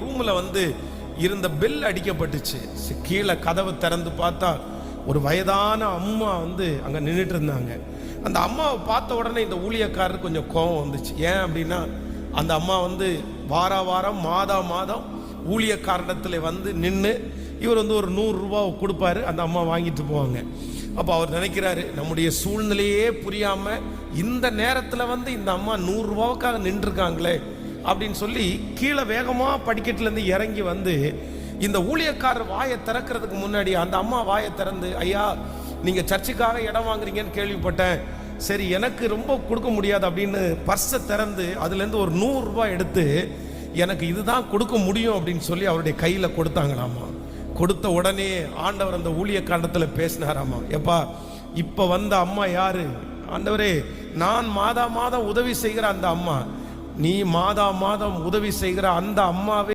ரூம்ல இருந்த பெல் அடிக்கப்பட்டுச்சு. கீழே கதவு திறந்து பார்த்தா ஒரு வயதான அம்மா அங்க நின்றுட்டு இருந்தாங்க. அந்த அம்மாவை பார்த்த உடனே இந்த ஊழியக்காரர் கொஞ்சம் கோபம் வந்துச்சு. ஏன் அப்படின்னா, அந்த அம்மா வாரம் மாதம் ஊழியக்காரத்தில் நின்று இவர் ஒரு 100 ரூபா கொடுப்பாரு, அந்த அம்மா வாங்கிட்டு போவாங்க. அப்போ அவர் நினைக்கிறாரு, நம்முடைய சூழ்நிலையே புரியாம இந்த நேரத்தில் இந்த அம்மா 100 ரூபாவுக்காக நின்றுருக்காங்களே அப்படின்னு சொல்லி கீழே வேகமாக படிக்கட்டுலேருந்து இறங்கி இந்த ஊழியக்காரர் வாயை திறக்கிறதுக்கு முன்னாடி அந்த அம்மா வாயை திறந்து, ஐயா நீங்கள் சர்ச்சுக்காக இடம் வாங்குறீங்கன்னு கேள்விப்பட்டேன், சரி எனக்கு ரொம்ப கொடுக்க முடியாது அப்படின்னு பர்ஸை திறந்து அதுலேருந்து ஒரு 100 ரூபாய் எடுத்து எனக்கு இதுதான் கொடுக்க முடியும் அப்படின்னு சொல்லி அவருடைய கையில் கொடுத்தாங்களாமா. கொடுத்த உடனே ஆண்டவர் அந்த ஊழியக்காரத்தில் பேசினாராமா, எப்பா இப்போ வந்த அம்மா யாரு? ஆண்டவரே, நான் மாதம் உதவி செய்கிற அந்த அம்மா, நீ மாதம் உதவி செய்கிற அந்த அம்மாவே